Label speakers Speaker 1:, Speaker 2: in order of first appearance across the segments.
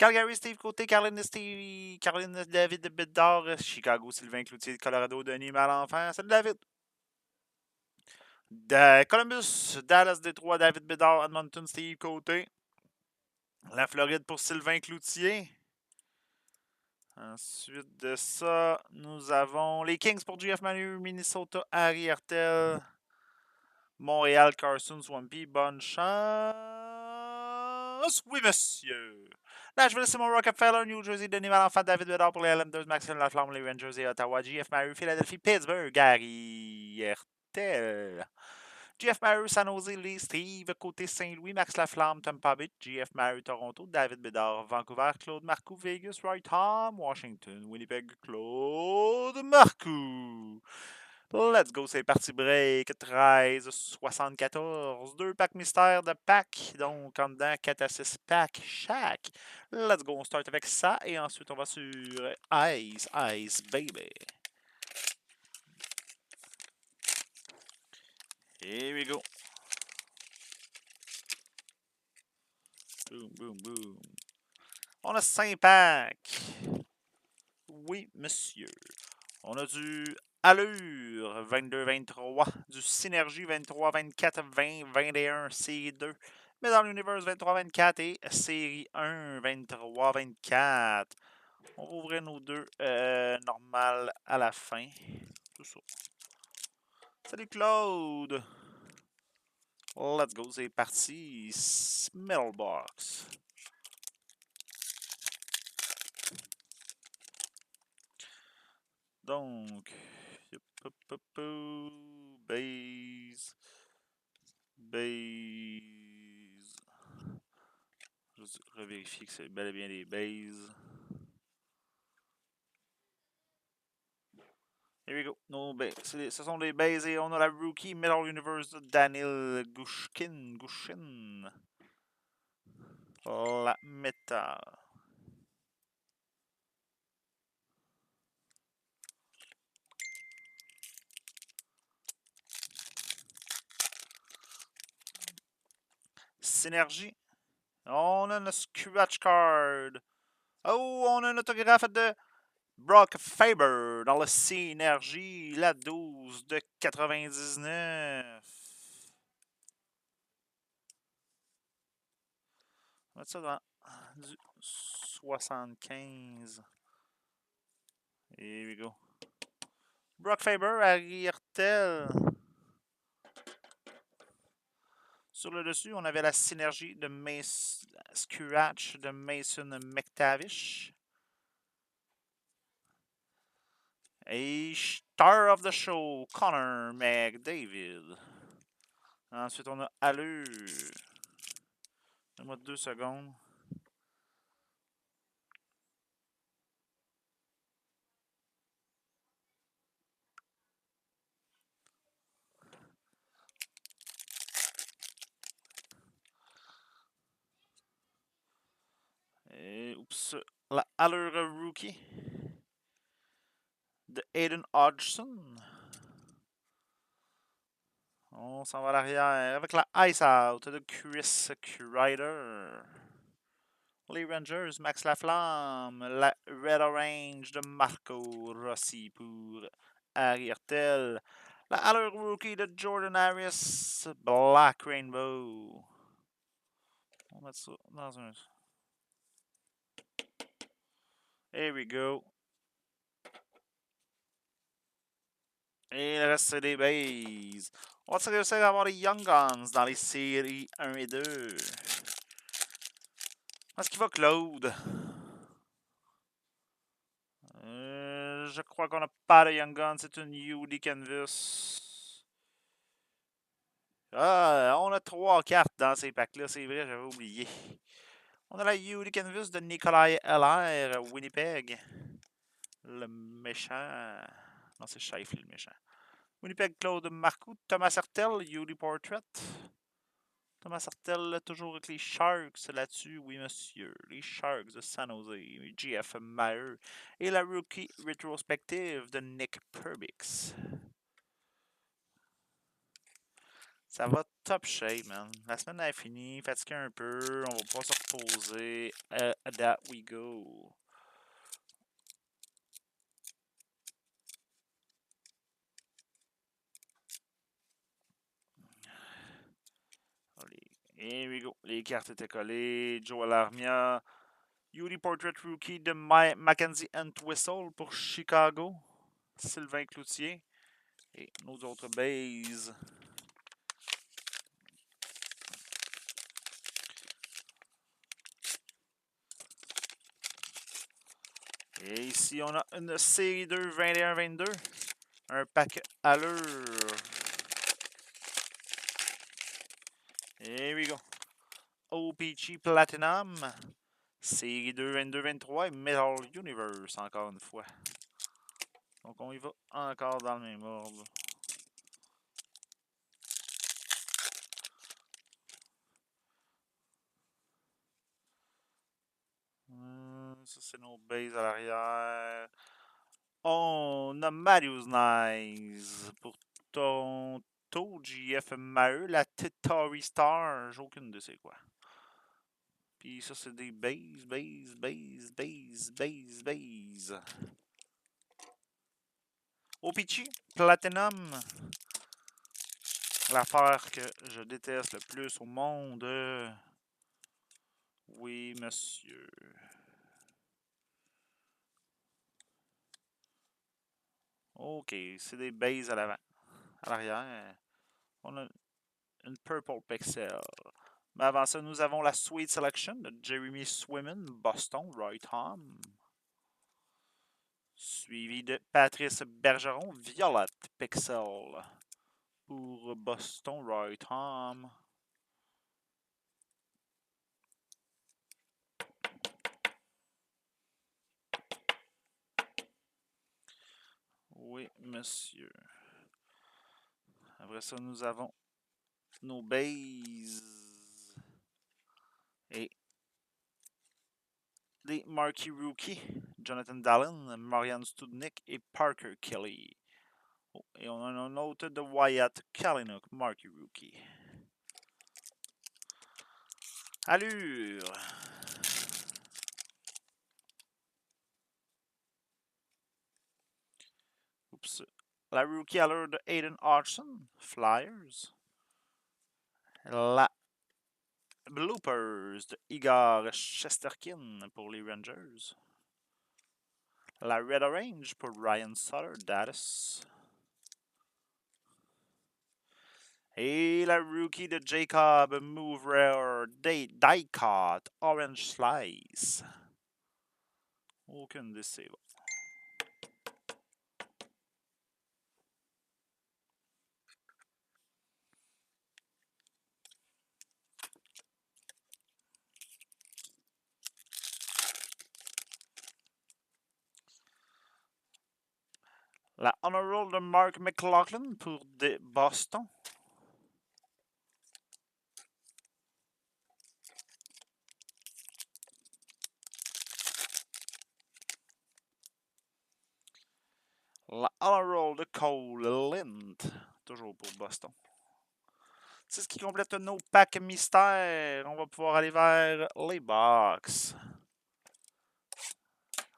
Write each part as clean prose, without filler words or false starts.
Speaker 1: Calgary, Steve Côté, Caroline David Bédard, Chicago, Sylvain Cloutier, Colorado, Denis Malenfant. Salut David. Columbus, Dallas, Détroit, David Bédard, Edmonton, Steve Côté. La Floride pour Sylvain Cloutier. Ensuite de ça, nous avons les Kings pour GF Manu, Minnesota, Harry Hertel, Montréal, Carson, Swampy. Bonne chance. Oui, monsieur. Nashville, Simon Rockefeller, New Jersey, Denis Malenfant, David Bédard pour les Islanders, Maxime Laflamme, les Rangers et Ottawa, GF Manu, Philadelphie, Pittsburgh, Harry Hertel. GF Maru, San Jose, Lee, Steve, côté Saint-Louis, Max Laflamme, Tampa Bay, GF Maru, Toronto, David Bédard, Vancouver, Claude Marcoux, Vegas, Roy Tom, Washington, Winnipeg, Claude Marcoux. Let's go, c'est parti break, 13,74. 2 packs mystères de packs, donc en dedans 4 à 6 packs chaque. Let's go, on start avec ça et ensuite on va sur Ice, Ice, baby. Here we go. Boom, boom, boom. On a 5 packs. Oui, monsieur. On a du Allure 22-23, du Synergie 23-24, 20-21, série 2. Mais dans l'Universe 23-24 et série 1 23-24. On va ouvrir nos deux normales à la fin. Tout ça. Salut Claude. Let's go, c'est parti. Metal box. Donc, base. Je vais revérifier que c'est bel et bien des bases. Here we go. No, ce sont des bases et on a la rookie Metal Universe de Daniel Gushkin. La méta. Synergie. On a une scratch card. Oh, on a un autographe de Brock Faber dans le Synergie, la 12 de 99. On va mettre ça dans du 75. Here we go. Brock Faber, Harry Hertel. Sur le dessus, on avait la synergie de Scratch de Mason McTavish. Et Star of the Show, Connor McDavid. Ensuite, on a Allure. Donne-moi 2 secondes. Et, oups, la Allure Rookie de Aiden Hodgson. On s'en va à l'arrière avec la Ice Out de Chris Kreider. Les Rangers, Max Laflamme. La Red Orange de Marco Rossi pour Harry Hertel. La Allure Rookie de Jordan Harris. Black Rainbow. On va mettre ça dans un... Here we go. Et le reste, c'est des bases. On va réussir à avoir les Young Guns dans les séries 1 et 2. Est-ce qu'il va, Claude? Je crois qu'on n'a pas de Young Guns. C'est une UD Canvas. Ah, on a 3 cartes dans ces packs-là. C'est vrai, j'avais oublié. On a la UD Canvas de Nikolai LR, Winnipeg. Le méchant. Non, c'est Shifley, le méchant. Winnipeg, Claude Marcoux. Thomas Hertel, UD Portrait. Thomas Hertel, toujours avec les Sharks là-dessus. Oui, monsieur. Les Sharks de San Jose. GF Maher. Et la rookie rétrospective de Nick Perbix. Ça va top shape, man. La semaine est finie. Fatigué un peu. On va pas se reposer. that we go. Here we go. Les cartes étaient collées. Joe Alarmia. Yuri Portrait Rookie de Mackenzie Entwistle pour Chicago. Sylvain Cloutier. Et nos autres bases. Et ici, on a une série 2 21-22. Un pack allure. Here we go. OPG Platinum. Série 2 22-23 et Metal Universe, encore une fois. Donc, on y va encore dans le même ordre. Ça, c'est nos bases à l'arrière. On a Marius Nice pour Toronto, JF Maheu, la Titari Star. J'ai aucune de c'est quoi. Puis ça, c'est des bases. OPG Platinum. L'affaire que je déteste le plus au monde. Oui, monsieur. Ok, c'est des bases à l'avant. À l'arrière, on a une Purple Pixel. Mais avant ça, nous avons la Sweet Selection de Jeremy Swimmen, Boston, Roy Tom. Suivi de Patrice Bergeron, Violet Pixel pour Boston, Roy Tom. Oui, monsieur. Après ça, nous avons nos bases. Et des Marquee Rookie, Jonathan Dallin, Marianne Studnick et Parker Kelly. Oh, et on a un autre de Wyatt Kalynuk, Marquee Rookie. Allure. Oups. La Rookie allure de Aiden Hodgson, Flyers. La Bloopers de Igor Shesterkin pour les Rangers. La Red Orange pour Ryan Sutter, Dallas. Et la Rookie de Jacob Mover, Die-Cut, Orange Slice. Aucune de ces bons. La Honor Roll de Mark McLaughlin pour Boston. La Honor Roll de Cole Lind, toujours pour Boston. C'est ce qui complète nos packs mystères. On va pouvoir aller vers les box.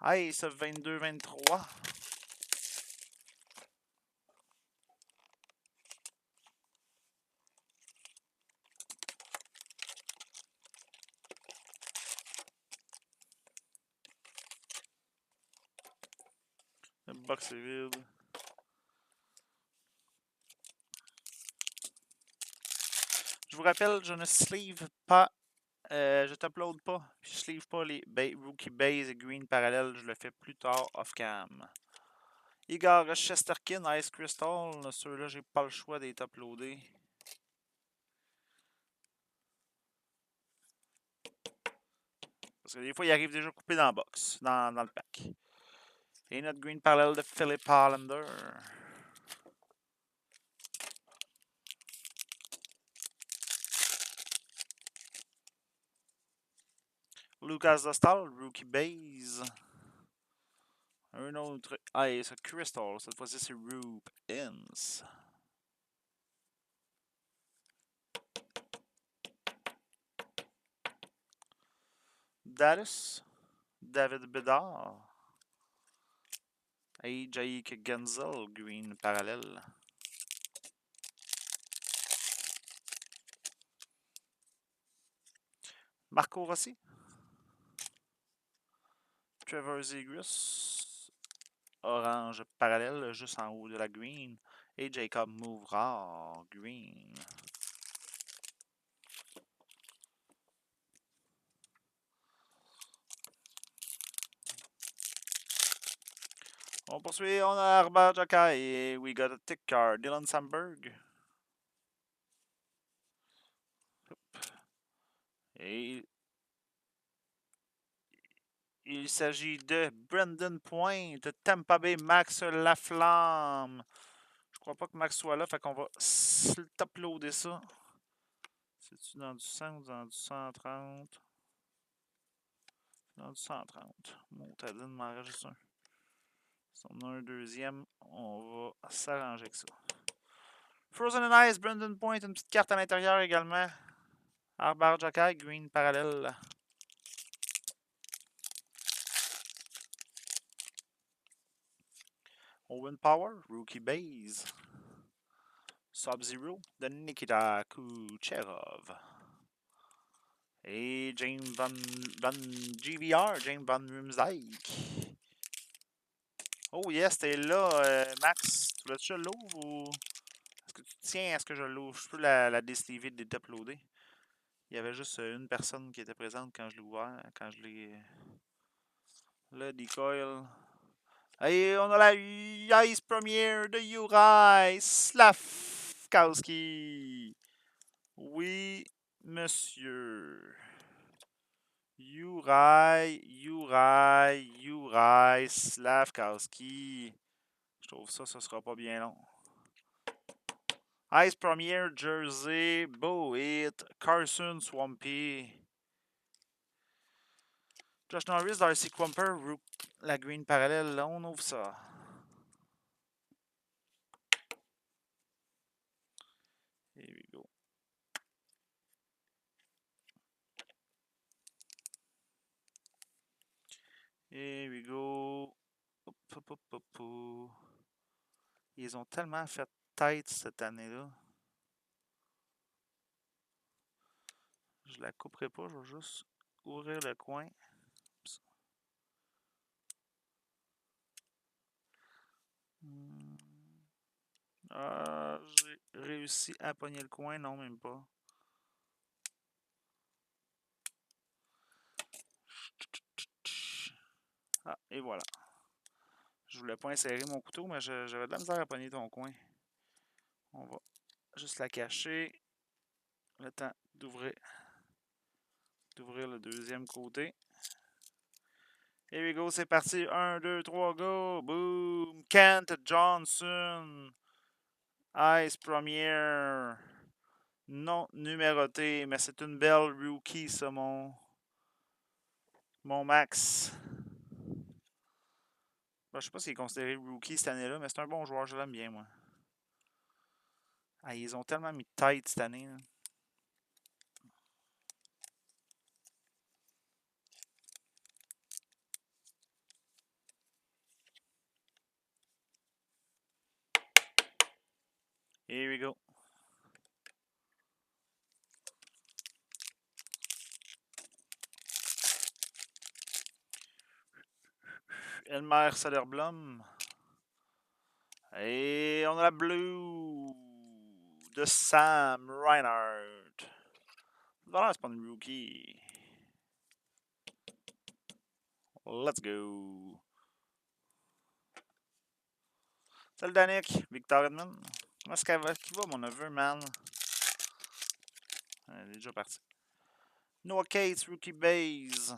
Speaker 1: Hey, ce 22-23. Le box est vide. Je vous rappelle, je ne sleeve pas. Je t'upload pas. Je sleeve pas les Rookie Base et Green Parallel. Je le fais plus tard off-cam. Igor Shesterkin, Ice Crystal. Ceux-là, j'ai pas le choix d'être uploadés. Parce que des fois, il arrive déjà coupé dans la box, dans le pack. Et notre Green Parallel de Philip Hollander. Lucas Dostal, Rookie Base. Un autre. Ah, c'est Crystal. Cette fois-ci, c'est Roop Inns. Dallas. David Bedard. Hey, Jake Genzel, green parallèle. Marco Rossi. Trevor Zegras. Orange parallèle, juste en haut de la green. Et Jacob Mouvra, green. On poursuit, on a Arbar Jakai et we got a tick card. Dylan Samberg. Et il s'agit de Brendan Point, de Tampa Bay, Max Laflamme. Je crois pas que Max soit là, fait qu'on va uploader ça. C'est-tu dans du 100 ou dans du 130? Dans du 130. Montadine m'en reste juste un. Si on a un deuxième, on va s'arranger avec ça. Frozen and Ice, Brendan Point, une petite carte à l'intérieur également. Arbar Jakai, green parallèle. Owen Power, rookie base. Sub-Zero de Nikita Kucherov. Et James Van GVR, James Van Riemsdyk. Oh yes, t'es là, Max. Tu voulais-tu que je l'ouvre ou... Est-ce que tu tiens à ce que je l'ouvre? Je peux la décider de uploader. Il y avait juste une personne qui était présente quand je l'ai ouvert, quand je l'ai... Le decoil. Et on a la Ice Premiere de Juraj Slavkowski. Oui, monsieur. Juraj Slavkowski. Je trouve ça sera pas bien long. Ice Premier, Jersey, Boit, Carson, Swampy. Josh Norris, Darcy Crumper, la green parallèle, là, on ouvre ça. Here we go. Here we go. Ils ont tellement fait tête cette année-là. Je la couperai pas, je vais juste ouvrir le coin. J'ai réussi à pogner le coin, non, même pas. Ah, et voilà. Je voulais pas insérer mon couteau, mais j'avais de la misère à pogner ton coin. On va juste la cacher. Le temps d'ouvrir le deuxième côté. Here we go, c'est parti. 1, 2, 3, go! Boom! Kent Johnson. Ice Premier. Non numéroté, mais c'est une belle rookie, ça, mon Max. Ben, je sais pas s'il est considéré rookie cette année-là, mais c'est un bon joueur, je l'aime bien, moi. Ah, ils ont tellement mis de tête cette année. Là. Here we go. Elmer Soderblom. Et on a la blue de Sam Reinhardt. Voilà, c'est pas une rookie. Let's go. Salut Danick, Victor Edmond. Comment est-ce qu'il va, mon neveu, man? Il est déjà parti. Noah Cates, rookie base.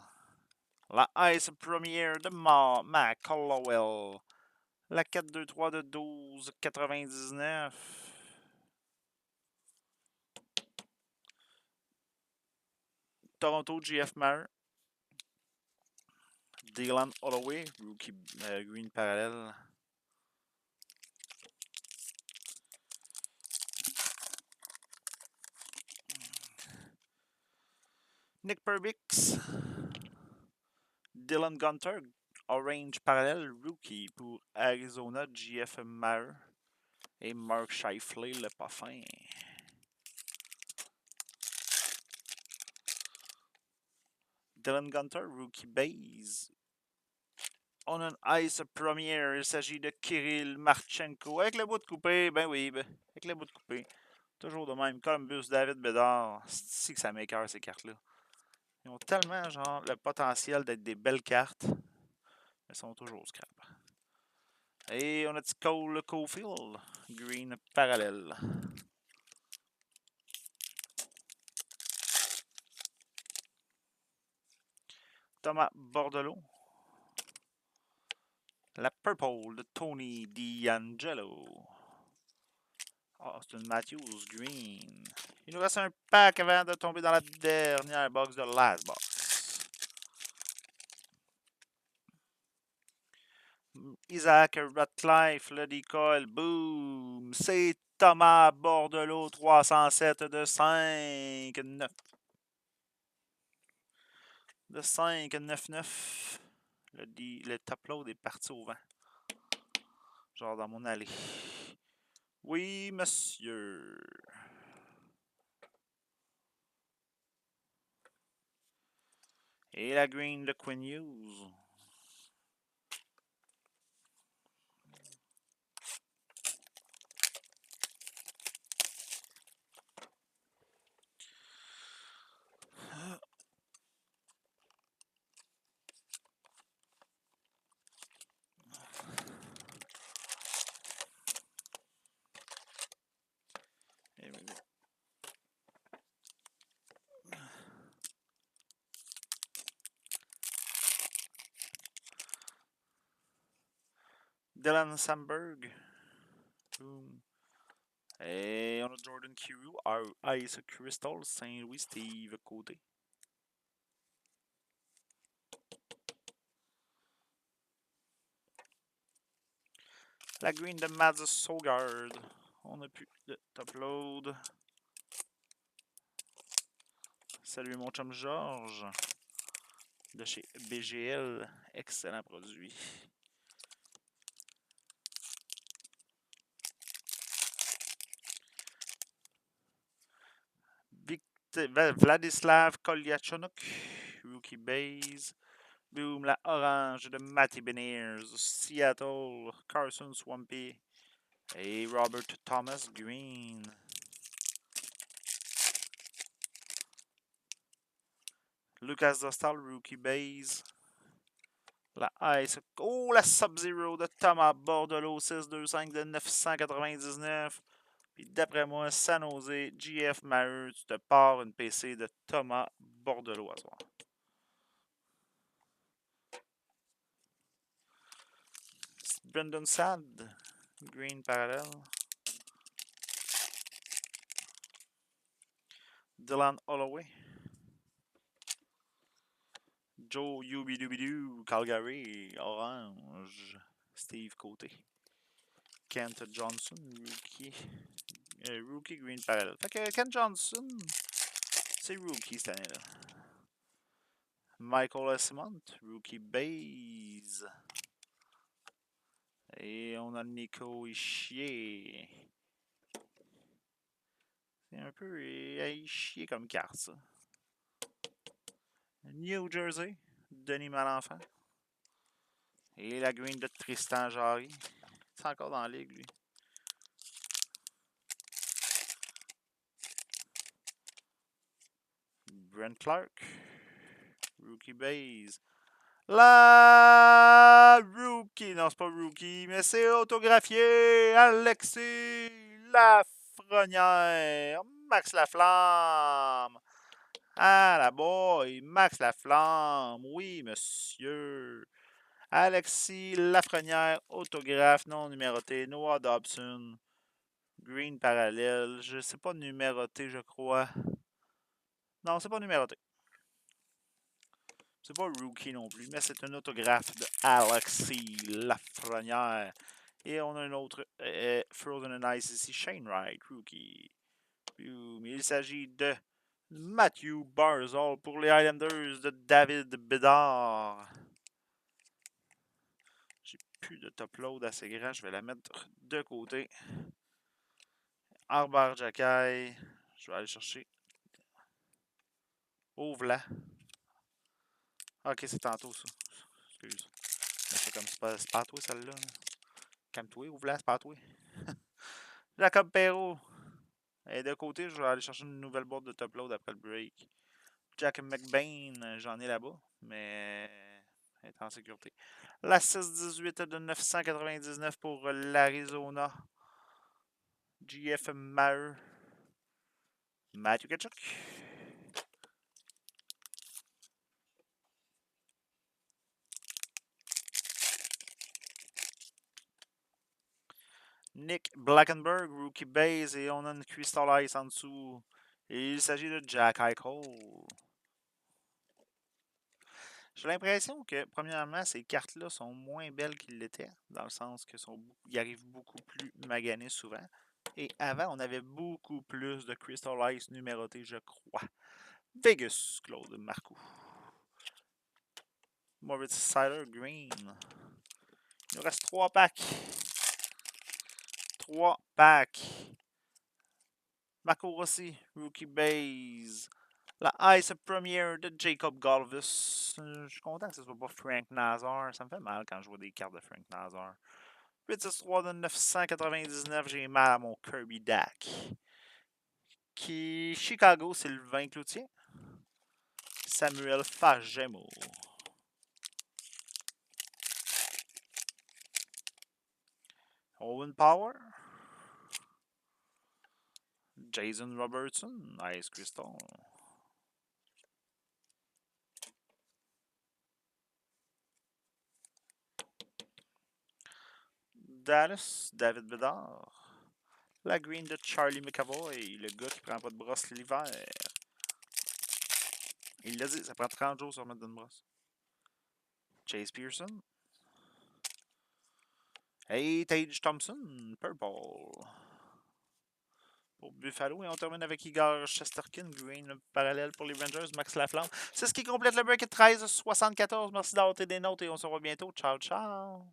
Speaker 1: La Ice Premiere de Mac Hollowell. La 4-2-3 de 12,99. Toronto, GF Maher. Dylan Holloway, rookie green parallèle. Nick Perbix. Dylan Gunter, Orange parallèle, rookie pour Arizona, JF Maher et Mark Scheifele, le pas fin. Dylan Gunter, rookie base. On a un ice première. Il s'agit de Kirill Marchenko. Avec le bout de coupé, ben oui, avec le bout de coupé. Toujours de même. Columbus, David Bédard. C'est que ça m'écoeure ces cartes-là. Ils ont tellement genre le potentiel d'être des belles cartes. Mais ils sont toujours scrap. Et on a dit Cole Caulfield. Green parallèle. Thomas Bordelot. La Purple de Tony D'Angelo. Ah, c'est une Matthews Green. Il nous reste un pack avant de tomber dans la dernière box de Last Box. Isaac Ratliff, le decoil, boom! C'est Thomas Bordelot, 307 de 5, 9. De 5, 9, 9. Le top load est parti au vent. Genre dans mon allée. Oui, monsieur. Et la green de Quinn Hughes. Dylan Samberg. Boom. Et on a Jordan Kyrou, Ice Crystal, Saint-Louis, Steve Côté. La green de Mads Sogard. On n'a plus de top load. Salut mon chum Georges. De chez BGL. Excellent produit. Vladislav Kolyachonok. Rookie base. Boom, la orange de Matty Beniers. Seattle. Carson Swampy. Et Robert Thomas Green. Lucas Dostal, rookie base. La Ice. Oh, la Sub-Zero de Thomas Bordelot, 625 de 999. Puis d'après moi, San Jose, GF Maher, tu te pars une PC de Thomas Bordelot à soir. Brendan Sad, green parallèle. Dylan Holloway. Joe Yubidoobidoo, Calgary, orange. Steve Côté. Kent Johnson, rookie green parallèle. Fait que Kent Johnson, c'est rookie cette année-là. Michael Esmont, rookie base. Et on a Nico Ischier. C'est un peu Ischier comme carte, ça. New Jersey, Denis Malenfant. Et la green de Tristan Jarry. C'est encore dans la ligue, lui. Brent Clark. Rookie base. La rookie. Non, c'est pas rookie, mais c'est autographié. Alexis Lafrenière. Max Laflamme. Ah, la boy. Max Laflamme. Oui, monsieur. Alexis Lafrenière. Autographe non numéroté. Noah Dobson. Green parallèle. Je sais pas numéroté, je crois. Non, c'est pas numéroté. C'est pas rookie non plus, mais c'est un autographe de Alexis Lafrenière. Et on a un autre Frozen and Ice ici, Shane Wright, rookie. Il s'agit de Matthew Barzal pour les Islanders de David Bédard. plus de top load assez grand. Je vais la mettre de côté. Arbar Jacky. Je vais aller chercher. Ouvre-la. Ok, c'est tantôt ça. Excuse. C'est comme c'est pas à toi celle-là. Calme-toi, ouvre-la, c'est pas à toi. Jacob Perrault. Et de côté, je vais aller chercher une nouvelle boîte de top load après le break. Jack McBain, j'en ai là-bas, mais elle est en sécurité. La 6-18 de 999 pour l'Arizona. GF Maher. Matthew Tkachuk. Nick Blackenberg, rookie base, et on a une Crystal Ice en dessous. Et il s'agit de Jack Eichel. J'ai l'impression que, premièrement, ces cartes-là sont moins belles qu'ils l'étaient, dans le sens que ils arrivent beaucoup plus maganés souvent. Et avant, on avait beaucoup plus de Crystal Ice numérotés, je crois. Vegas, Claude Marcoux. Moritz Siler Green. Il nous reste 3 packs. 3 packs. Marco Rossi, Rookie Base. La Ice Premiere de Jacob Galvis. Je suis content que ce soit pas Frank Nazar. Ça me fait mal quand je vois des cartes de Frank Nazar. 8-3 de 999, j'ai mal à mon Kirby Dak. Chicago, Sylvain Cloutier. Samuel Fagemo. Owen Power. Jason Robertson. Ice Crystal. Dallas, David Bedard. La green de Charlie McAvoy, le gars qui prend pas de brosse l'hiver. Il l'a dit, ça prend 30 jours sur remettre d'une brosse. Chase Pearson. Hey, Tage Thompson, purple. Pour Buffalo, et on termine avec Igor Shesterkin, green parallèle pour les Rangers, Max Laflamme. C'est ce qui complète le break 13-74. Merci d'avoir été des nôtres et on se revoit bientôt. Ciao, ciao.